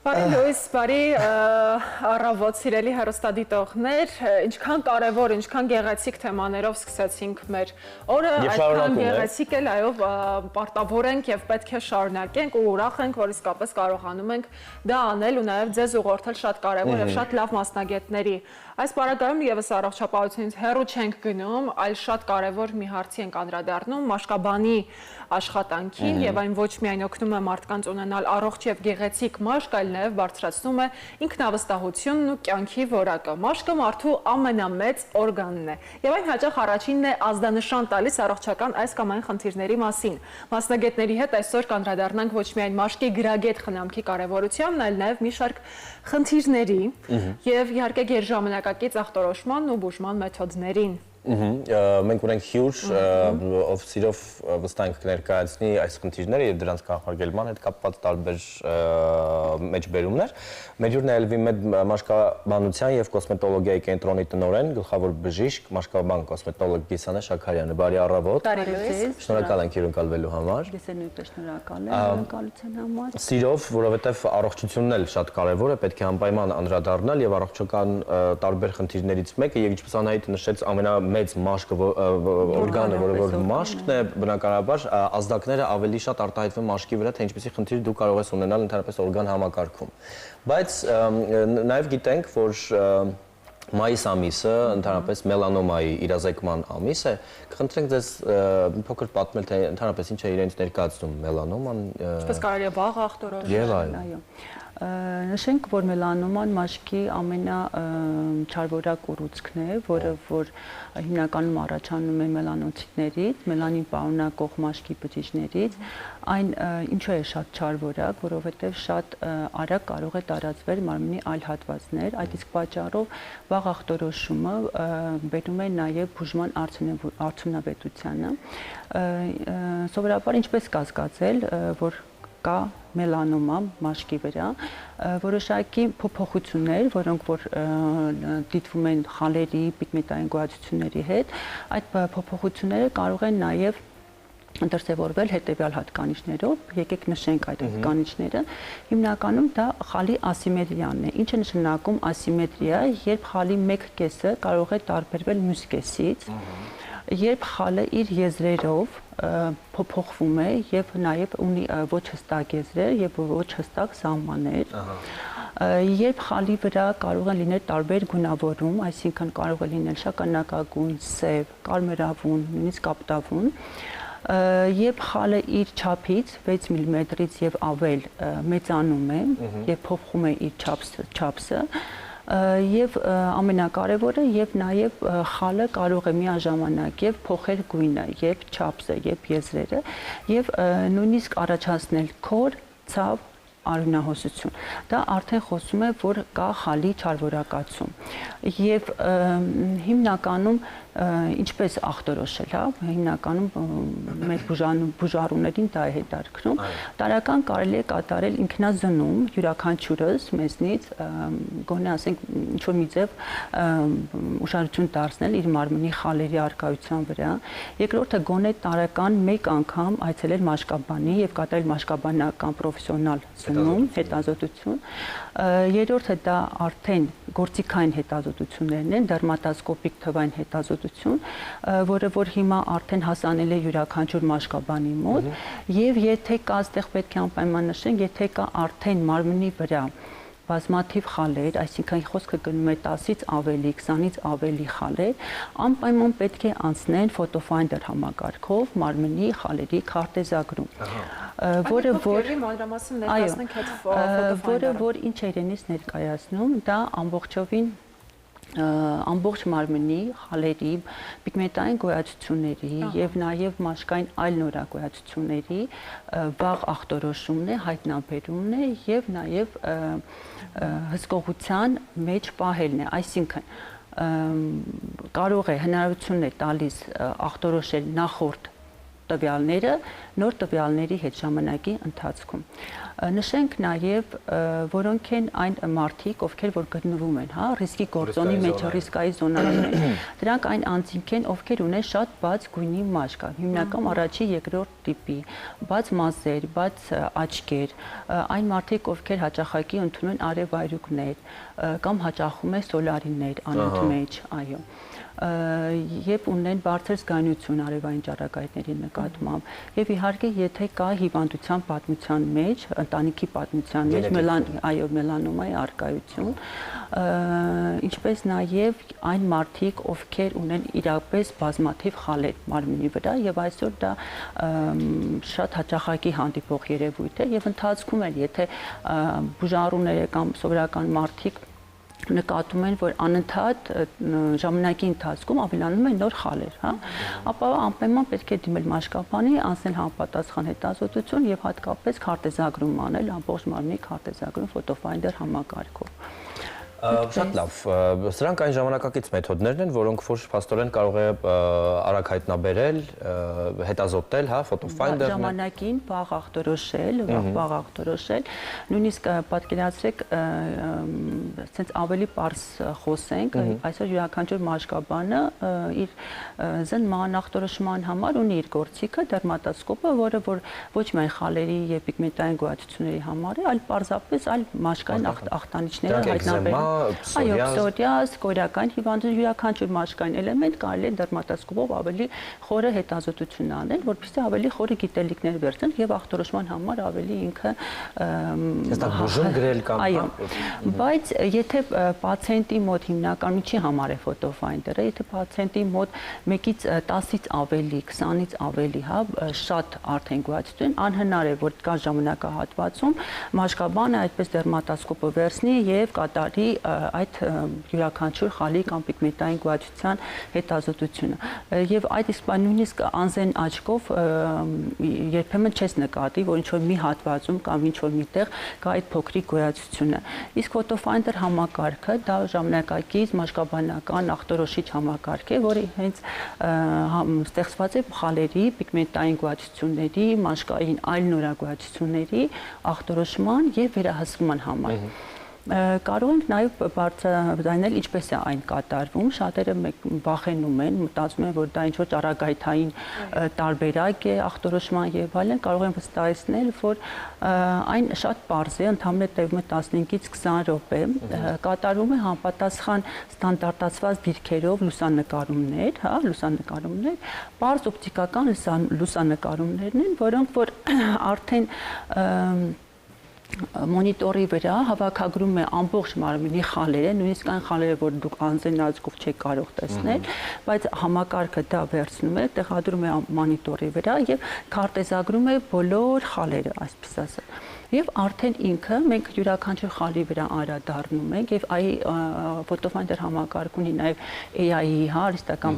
Բարի լույս, բարի առավոտ սիրելի հեռուստադիտողներ, ինչքան կարևոր, ինչքան գեղեցիկ թեմաներով սկսեցինք մեր օրը, այդքան գեղեցիկ էլ այո պարտավոր ենք եւ պետք է շարունակենք ու ուրախ ենք, որ իսկապես կարողանում ենք դա անել ու նաեւ ձեզ ուղղորդել շատ կարևոր եւ շատ լավ մասնագետների։ Այս պարագայում եւս առողջապահությունից հեռու չենք գնում, այլ շատ կարևոր մի հարցի ենք անդրադառնում մաշկաբանի աշխատանքին եւ այն ոչ միայն օգնում է մարդկանց ունենալ առողջ եւ գեղեցիկ մաշկ, այլ նաև բարձրացնում է ինքնավստահությունն ու կյանքի որակը։ Մաշկը մարդու ամենամեծ օրգանն է եւ այն հաճախ առաջինն է ազդանշան տալիս առողջական այս կամ այն խնդիրների մասին։ Մասնագետների հետ այսօր կանդրադառնանք ոչ միայն մաշկի գրագետ խնամքի կարևորությանն, այլ նաև մի շարք խնդիրների եւ իհարկե գերժամանակակից ախտորոշման ու բուժման մեթոդներին։ Մենք ունենք հյուր, ով սիրով վստահ կներկայացնի այս խնդիրները եւ դրանց կանխարգելման հետ կապված տարբեր մեջբերումներ։ Մեր հյուրն է Elvimed մաշկաբանության եւ կոսմետոլոգիայի կենտրոնի տնօրեն, գլխավոր բժիշկ, մաշկաբան կոսմետոլոգ Գիսանե Շաքարյանը։ Բարի առավոտ։ Շնորհակալ ենք հյուրընկալվելու համար։ Ես նույնպես շնորհակալ եմ հյուրընկալության համար։ Սիրով, որովհետեւ առողջությունն էլ շատ կարեւոր է, պետք է անպայման անդրադառնալ եւ առողջական տարբեր խնդիրներից մեկը եւ ինչպես Անահիտը նշեց, մեծ մաշկը օրգանը, որը որ մաշկն է, բնականաբար ազդակները ավելի շատ արտահայտվում մաշկի վրա, թե ինչպեսի խնդիր դու կարող ես ունենալ ընդհանրապես օրգան համակարգում։ Բայց նաև գիտենք, որ մայիս ամիսը ընդհանրապես մելանոմայի իրազեկման ամիս է, կխնդրենք ձեզ մի փոքր պատմել, թե ընդհանրապես ինչ է իրենց ներկայացնում մելանոման։ Ինչպես կարելի է վաղ ախտորոշել։ Եվ այո։ Նշենք, որ մելանոման մաշկի ամենաչարվորակ ուռուցքն է, որը որ հիմնականում առաջանում է մելանոցիտներից, մելանին պարունակող մաշկի բջիջներից, այն ինչու է շատ չարվորակ, որովհետև շատ արագ կարող է տարածվել մարմնի այլ հատվածներ, այդ իսկ պատճառով վաղ ախտորոշումը բերում է նաև բուժման արդյունավետությանը։ Սովորաբար ինչպես կասկածել, որ կա մելանոմա մաշկի վրա, որոշակի փոփոխություններ, որոնք որ դիտվում են խալերի, պիգմենտային գոյացությունների հետ, այդ փոփոխությունները կարող են նաև դրսևորվել հետևյալ հատկանիշներով, եկեք նշենք այդ հատկանիշները, հիմնականում դա խալի ասիմետրիան է, ինչը նշանակում ասիմետրիա, երբ խալի մեկ կեսը կարող է տարբերվել մյուս կեսից, երբ խալը իր եզրերով փոփոխվում է եւ նաեւ ունի ոչ հստակ եզրեր եւ ոչ հստակ սահմաններ, երբ խալի վրա կարող են լինել տարբեր գունավորում, այսինքն կարող է լինել շագանակագույն, սև, կարմրավուն, նույնիսկ կապտավուն, երբ խալը իր չափից 6 մմ-ից եւ ավել մեծանում է եւ փոխում է իր չափսը, եւ ամենակարևորը եւ նաեւ խալը կարող է միաժամանակ եւ փոխել գույնը, եւ չափսը, եւ եզրերը, եւ նույնիսկ առաջացնել քոր, ցավ, արյունահոսություն։ Դա արդեն խոսում է, որ կա խալի չարվորակացում։ Եվ հիմնականում ինչպես ախտորոշել, հա, հիմնականում մեր բուժառուներին դա է հետաքրքրում։ Տարական կարելի է կատարել ինքնազննում յուրաքանչյուրս մեզնից, գոնե ասենք ինչ-որ մի ձև ուշադրություն դարձնել իր մարմնի խալերի առկայության վրա։ Երկրորդը գոնե տարեկան մեկ անգամ այցելել մաշկաբանի եւ կատարել մաշկաբանական պրոֆեսիոնալ զննում, հետազոտություն։ Երրորդը դա արդեն գործիքային հետազոտություններն են, դերմատասկոպիկ թվային հետազոտություն, որը որ հիմա արդեն հասանել է յուրաքանչյուր մաշկաբանի մոտ, եւ եթե կա այստեղ պետք է անպայման նշենք, եթե կա արդեն մարմնի վրա բազմաթիվ խալեր, այսինքն խոսքը գնում է 10-ից ավելի, 20-ից ավելի խալեր, անպայման պետք է անցնել Photofinder համակարգով մարմնի խալերի քարտեզագրում, որը որ ինչ է իրենից ներկայացնում, դա ամբողջովին ամբողջ մարմնի խալերի, պիգմենտային գոյացությունների եւ նաեւ մաշկային այլ նորագոյացությունների վաղ ախտորոշումն է, հայտնաբերումն է եւ նաեւ հսկողության մեջ պահելն է, այսինքն կարող է հնարավորություն է տալիս ախտորոշել նախորդ տվյալները նոր տվյալների հետ ժամանակի ընթացքում։ Նշենք նաև որոնք են այն մարդիկ, ովքեր որ գտնվում են, հա, ռիսկի գործոնի մեջ, ռիսկայի զոնայում են։ Դրանք այն անձինք են, ովքեր ունեն շատ բաց գույնի մաշկ, հիմնական առաջի, երկրորդ տիպի, բաց մազեր, բաց աչքեր, այն մարդիկ, ովքեր հաճախակի ընդունում են արևայրուկներ կամ հաճախում են սոլարիներ անոթ մեջ, այո։ Եվ ունեն բարձր զգայունություն արևային ճառագայթների նկատմամբ եւ իհարկե եթե կա հիվանդության պատմության մեջ, ընտանիքի պատմության մեջ մելանոմայի առկայություն, ինչպես նաեւ այն մարդիկ, ովքեր ունեն իրապես բազմաթիվ խալեր մարմնի վրա եւ այսօր դա շատ հաճախակի հանդիպող երևույթ է եւ ընթացքում էլ եթե բուժառուները կամ սովորական մարդիկ նկատում են, որ անընդհատ ժամանակի ընթացքում ավելանում են նոր խալեր, հա, ապա անպայման պետք է դիմել մաշկապանի, անցնել համապատասխան հետազոտություն եւ հատկապես քարտեզագրում անել, ամբողջ մարմնի քարտեզագրում ֆոտոֆայնդեր համակարգով։ Շատ լավ, սրանք այն ժամանակակից մեթոդներն են, որոնք որ փաստորեն կարող է արագ հայտնաբերել, հետազոտել, հա, ֆոտոֆայնդերն ժամանակին վաղ ախտորոշել, նույնիսկ պատկերացրեք, ասենց ավելի պարզ խոսենք, այսօր յուրաքանչյուր մաշկաբանը իր զնման ախտորոշման համար ունի իր գործիքը, դերմատոսկոպը, որը որ ոչ միայն խալերի եւ պիգմենտային գոյացությունների համար է, այլ պարզապես այլ մաշկային ախտանիշները հայտնաբերել։ Այո, պսորիազ, կորական հիվանդություն, յուրաքանչյուր մաշկային էլեմենտ կարելի է դերմատոսկոպով ավելի խորը հետազոտություն անել, որպեսզի ավելի խորը գիտելիքներ վերցնել եւ ախտորոշման համար ավելի ինքը բուժում գրել կամ այո, բայց եթե պացիենտի մոտ հիմնական ինչի համար է ֆոտոֆայնդերը, եթե պացիենտի մոտ 1-ից 10-ից ավելի, 20-ից ավելի, հա, շատ արդեն գոյացություն, անհնար է որ կա ժամանակահատվածում մաշկաբանը այդպես դերմատոսկոպը վերցնի եւ կատարի այդ յուրաքանչյուր խալի կամ պիգմենտային գոյացության հետազոտությունը եւ այդ իսկ նույնիսկ անզեն աչքով երբեմն չես նկատի որ ինչ որ մի հատվածում կամ ինչ որ միտեղ կա այդ փոքրիկ գոյացությունը իսկ ֆոտոֆայնդեր համակարգը դա ժամանակակից մաշկաբանական ախտորոշիչ համակարգ է որը հենց ստեղծված է խալերի պիգմենտային գոյացությունների մաշկային այլ նորագոյացությունների ախտորոշման եւ վերահսկման համար կարող ենք նաև բարձրաձայնել ինչպես է այն կատարվում, շատերը վախենում են, մտածում են, որ դա ինչ-որ ճառագայթային տարբերակ է ախտորոշման եւ այլն, կարող են վստահեցնել, որ այն շատ պարզ է, ընդհանրապես տևում է 15-ից 20 րոպե, կատարվում է համապատասխան ստանդարտացված դիրքերով լուսանկարումներ, հա, լուսանկարումներ, պարզ օպտիկական լուսանկարումներն են, որոնք որ արդեն մոնիտորի վրա հավաքագրում է ամբողջ մարմնի խալերը, նույնիսկ այն խալերը, որ դուք անձեն աչքով չեք կարող տեսնել, բայց համակարգը դա վերցնում է, տեղադրում է մոնիտորի վրա եւ քարտեզագրում է բոլոր խալերը, այսպես ասած։ Եվ արդեն ինքը մենք յուրաքանչյուր խալի վրա անդրադառնում ենք եւ այ ֆոտոֆայնդեր համակարգ ունի նաեւ AI-ի հարստական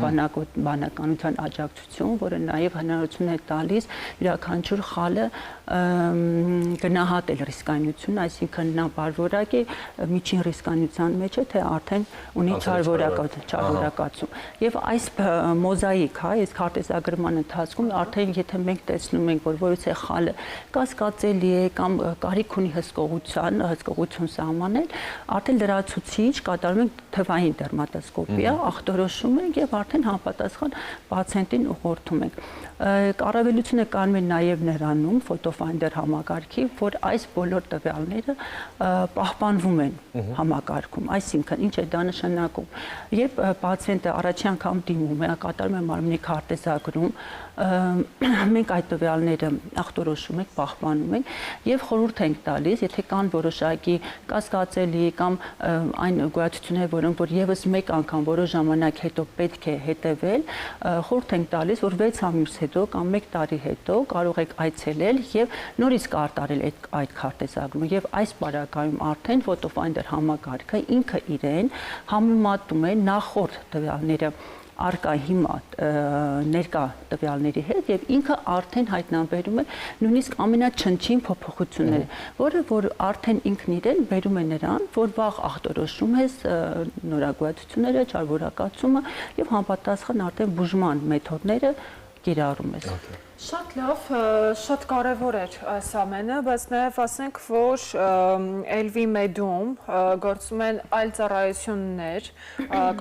բանականության աջակցություն, որը նաեւ հնարավորություն է տալիս յուրաքանչյուր խալը գնահատել ռիսկայնությունը, այսինքն նա բարվորակ է միջին ռիսկայնության մեջ է, թե արդեն ունի չարվորակացում։ Եվ այս մոզաիկ, հա, այս քարտեզագրման ընթացքում արդեն եթե մենք տեսնում ենք, որ որից է խալը կասկածելի է կամ կարիք ունի հսկողություն սահմանել, արդեն լրացուցիչ կատարում ենք թվային դերմատոսկոպիա, ախտորոշում ենք եւ արդեն համապատասխան պացիենտին ուղղորդում ենք։ Առավելությունը կանում է նաեւ նրանում ֆոտոֆայնդեր համակարգի, որ այս բոլոր տվյալները պահպանվում են համակարգում, այսինքն ինչ է դա նշանակում։ Երբ պացիենտը առաջին անգամ դիմում է, կատարում է մարմնի քարտեզագրում, մենք այդ տվյալները ախտորոշում ենք, պահպանում ենք եւ խորհուրդ ենք տալիս, եթե կան որոշակի կասկածելի կամ այն գոյացություններ, որոնք որ եւս մեկ անգամ որոշ ժամանակ հետո պետք է հետեւել, խորհուրդ ենք տալիս, որ 6 ամիս հետո կամ 1 տարի հետո կարող եք այցելել եւ նորից կարտարել այդ քարտեզագրումը եւ այս պարագայում արդեն ֆոտոֆայնդեր համակարգը ինքը իրեն համեմատում է նախորդ տվյալները արկա հիմա ներկա տվյալների հետ եւ ինքը արդեն հայտնաբերում է նույնիսկ ամենաչնչին փոփոխությունները, որը որ արդեն ինքն իրեն բերում է նրան, որ վաղ ախտորոշում է նորագոյացությունները, չարվորակացումը եւ համապատասխան արդեն բուժման մեթոդները կիրառում ես։ Շատ լավ, շատ կարևոր էր այս ամենը, բայց նաև ասենք, որ Elvi Med-ում գործում են այլ ծառայություններ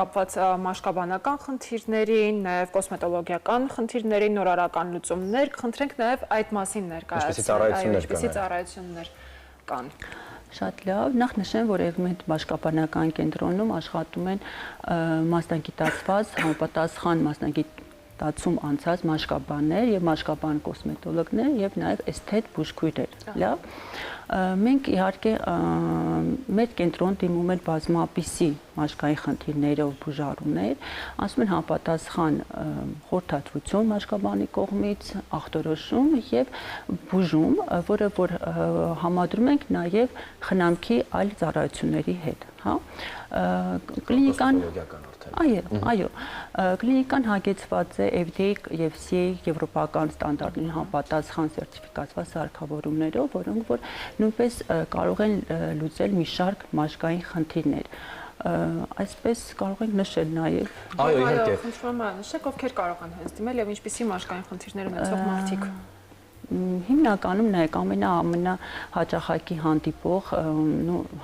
կապված մաշկաբանական խնդիրներին, նաև կոսմետոլոգիական խնդիրներին, նորարարական լուծումներ, խնդրենք նաև այդ մասին ներկայացնել, ինչպիսի ծառայություններ կան։ Շատ լավ, նախ նշեմ, որ Elvi Med մաշկաբանական կենտրոնում աշխատում են մասնագիտացված, համապատասխան մասնագիտացում անցած մաշկաբաններ եւ մաշկաբան կոսմետոլոգներ եւ նաեւ էսթետ բուժքույրեր, լավ։ Մենք իհարկե մեր կենտրոն դիմում են բազմապիսի մաշկային խնդիրներով բուժարումներ, ասում են համապատասխան խորհրդատվություն մաշկաբանի կողմից, ախտորոշում եւ բուժում, որը որ համադրում ենք նաեւ խնամքի այլ ծառայությունների հետ, հա։ Կլինիկան Այո, կլինիկան հագեցված է FDA եւ CA եվրոպական ստանդարտներին համապատասխան սերտիֆիկացված սարքավորումներով, որոնք որ նույնպես կարող են լուծել մի շարք մաշկային խնդիրներ։ Այսպես կարող ենք նշել նաեւ։ Այո, իհարկե։ Խնդրում եմ նշեք, ովքեր կարող են հենց դիմել եւ ինչպիսի մաշկային խնդիրներ ունեցող մարդիկ։ Հիմնականում նայեք ամենահաճախակի հանդիպող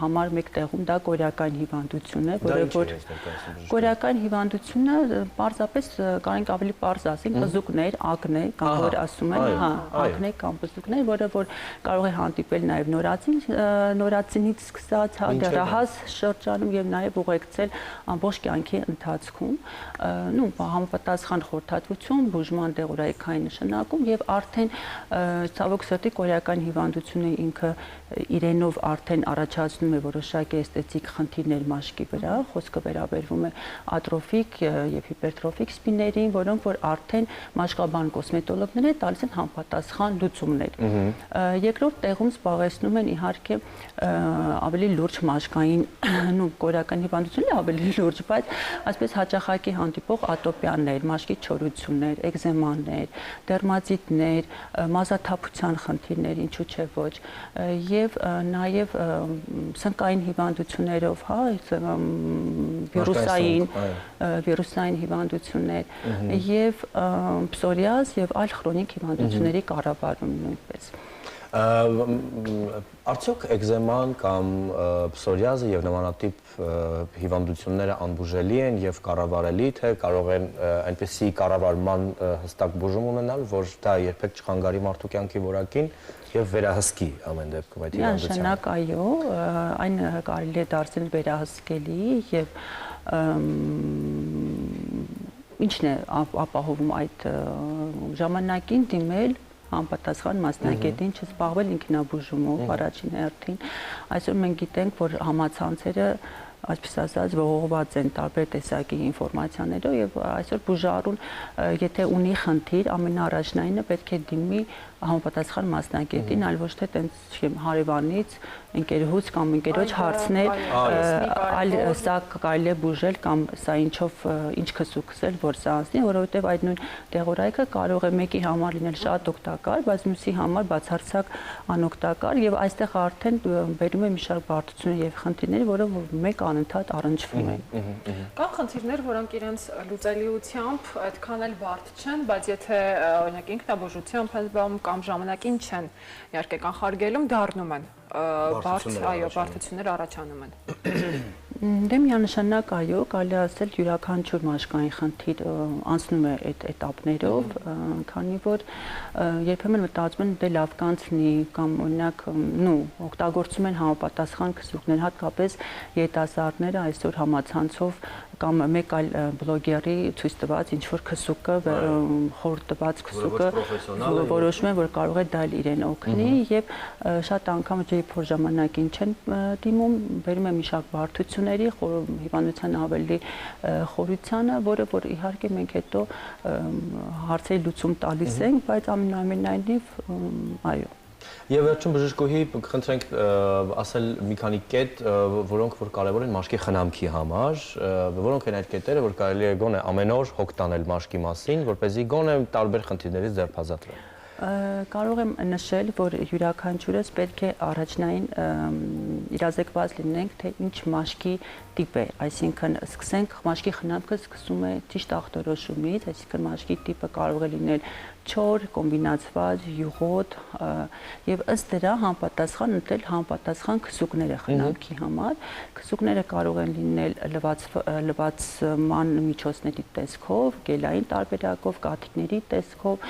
համար մեկ տեղում դա կորեական հիվանդություն է, որը որ կորեական հիվանդությունը պարզապես կարող ենք ավելի պարզ ասենք բզուկներ, ակնե, կամ որ ասում են, հա, ակնե կամ բզուկներ, որը որ կարող է հանդիպել նաև նորածինից սկսած, հա, դեռահաս շրջանում եւ նաև ուղեկցել ամբողջ կյանքի ընթացքում, համապատասխան խորհրդատվություն, բուժման դեղորայքային նշանակում եւ արդեն ցավոք սրտի կորեական հիվանդությունը ինքը իրենով արդեն առաջացնում է որոշակի էսթետիկ խնդիրներ մաշկի վրա, խոսքը վերաբերվում է ատրոֆիկ եւ հիպերտրոֆիկ սպիներին, որոնք որ արդեն մաշկաբան կոսմետոլոգները տալիս են համապատասխան լուծումներ։ Երկրորդ տեղում զբաղեցնում են իհարկե ավելի լուրջ մաշկային, կորեական հիվանդությունները ավելի լուրջ, բայց այսպես հաճախակի հանդիպող ատոպիաներ, մաշկի չորություններ, էկզեմաներ, դերմատիտներ, մազաթափության խնդիրներ, ինչու՞ չէ ոչ, եւ նաեւ սնկային հիվանդություններով, հա, վիրուսային հիվանդություններ եւ պսորիազ եւ այլ քրոնիկ հիվանդությունների կառավարում նույնպես։ Արդյոք էկզեման կամ պսորիազը եւ նմանատիպ հիվանդությունները անբուժելի են եւ կառավարելի, թե կարող են այնպեսի կառավարման հստակ բուժում ունենալ, որ դա երբեք չխանգարի մարդու կյանքի որակին եւ վերահսկի ամեն դեպքում այդ հիվանդությունը։ Միանշանակ այո, այն կարելի է դարձնել վերահսկելի եւ ինչն է ապահովում այդ ժամանակին դիմել համապատասխան մասնագետին, չզբաղվել ինքնաբուժումով առաջին հերթին։ Այսօր մենք գիտենք, որ համացանցերը այսպես ասած ողողված են տարբեր տեսակի ինֆորմացիաներով եւ այսօր բուժարուն եթե ունի խնդիր, ամենաառաջնայինը պետք է դիմի համապատասխան մասնագետին, այլ ոչ թե տենց հարևանից, ընկերուց կամ ընկերոջ հարցնել, այլ սա կարելի է բուժել կամ սա ինչ քսուքսել, որ սա անցնի, որովհետեւ այդ նույն դեղորայքը կարող է մեկի համար լինել շատ օգտակար, բայց մյուսի համար բացարձակ անօգտակար եւ այստեղ արդեն բերում է մի շարք բարդություններ եւ խնդիրներ, որը մեկ անընդհատ առնչվում են։ Կան խնդիրներ, որոնք իրենց լուծելիությամբ այդքան էլ բարդ չեն, բայց եթե օրինակ ինքնաբուժությամբ կամ ժամանակին չեն իհարկե կանխարգելում, դառնում են բարդ, այո, բարդություններ առաջանում են։ Դե միանշանակ այո, կարելի ասել յուրաքանչյուր մաշկային խնդիր անցնում է այդ էտապներով, քանի որ երբեմն մտածում են դե լավ կանցնի կամ օրինակ օգտագործում են համապատասխան քսուկներ, հատկապես երիտասարդները այսօր համացանցով կամ մեկ այլ բլոգերի ցույց տված ինչ որ քսուկը խորտ տված քսուկը որոշում են որ կարող է դա իրեն օգնի եւ շատ անգամ ջեփոր ժամանակին չեն դիմում, բերում է մի շարք բարդությունների, հիվանդության ավելի խորությանը, որը որ իհարկե մենք հետո հարցերի լուծում տալիս ենք, բայց ամենայնիվ այո։ Եվ վերջում բժշկուհի կխնդրենք ասել մի քանի կետ, որոնք որ կարևոր են մաշկի խնամքի համար, որոնք են այդ կետերը, որ կարելի է գոնե ամեն օր հոգ տանել մաշկի մասին, որպեսզի գոնե տարբեր խնդիրներից ձերբազատվել։ Կարող եմ նշել, որ յուրաքանչյուրս պետք է առաջնային իրազեկված լինենք, թե ինչ մաշկի տիպ է, այսինքն սկսենք մաշկի խնամքը սկսում է ճիշտ ախտորոշումից, այսինքն մաշկի տիպը կարող է լինել չոր, կոմբինացված, յուղոտ եւ ըստ դրա համապատասխան ընտրել համապատասխան քսուկները խնամքի համար։ Քսուկները կարող են լինել լվացման միջոցների տեսքով, գելային տարբերակով, կաթիլների տեսքով,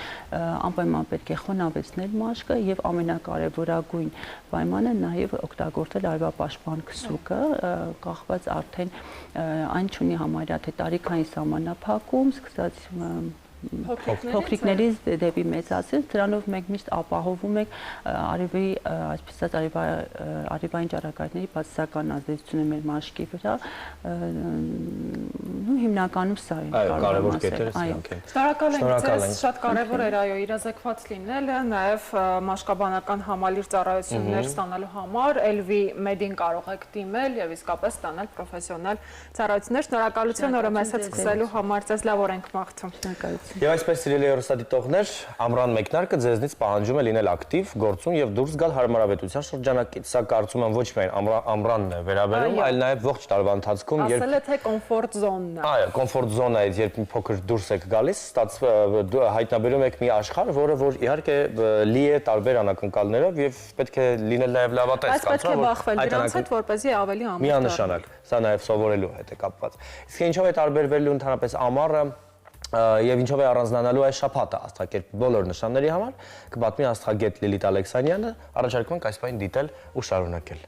անպայման պետք է խոնավեցնել մաշկը եւ ամենակարևորագույն պայմանը նաեւ օգտագործել արևապաշտպան քսուկը, կախված արդեն այն ունի համարյա թե տարիքային սահմանափակում, սկսած փոքրիկներից դեպի մեծացել, դրանով մենք միշտ ապահովում ենք արևի, այսպես ասած, արևային ճառագայթների բացասական ազդեցությունը մեր մաշկի վրա, հիմնականում սա է կարևոր կետերը սրանք են։ Շնորհակալ ենք, շատ կարևոր էր այո իրազեկված լինելը, նաև մաշկաբանական համալիր ծառայություններ ստանալու համար Elvi Med-ին կարող եք դիմել եւ իսկապես ստանալ պրոֆեսիոնալ ծառայություններ։ Շնորհակալություն օրը մեզ հետ սկսելու համար, ձեզ լավ օր ենք մաղթում։ Շնորհակալություն։ Եվ այսպես սիրելի հեռուստադիտողներ, ամռան մեկնարկը ձեզնից պահանջում է լինել ակտիվ, գործուն եւ դուրս գալ հարմարավետության շրջանակից։ Սա կարծում եմ ոչ միայն ամռանն է վերաբերում, այլ նաեւ ողջ տարվա ընթացքում, երբ ասել է թե կոմֆորտ զոնն է։ Այո, կոմֆորտ զոնայից երբ մի փոքր դուրս եք գալիս, հայտնաբերում եք մի աշխարհ, որը որ իհարկե լի է տարբեր անակնկալներով եւ պետք է լինել նաեւ լավատես կանցնա, որ բախվել դրանց հետ, որպեսզի ավելի ամուր միանշանակ, սա նաեւ սովորելու հետ է կապված։ Իսկ ինչով է տարբերվելու ընդհանրապես ամառը եւ ինչով է առանձնանալու այս շաբաթը աստղակերպ բոլոր նշանների համար, կպատմի աստղագետ Լիլիթ Ալեքսանյանը, առաջարկում ենք այս բանը դիտել ու շարունակել։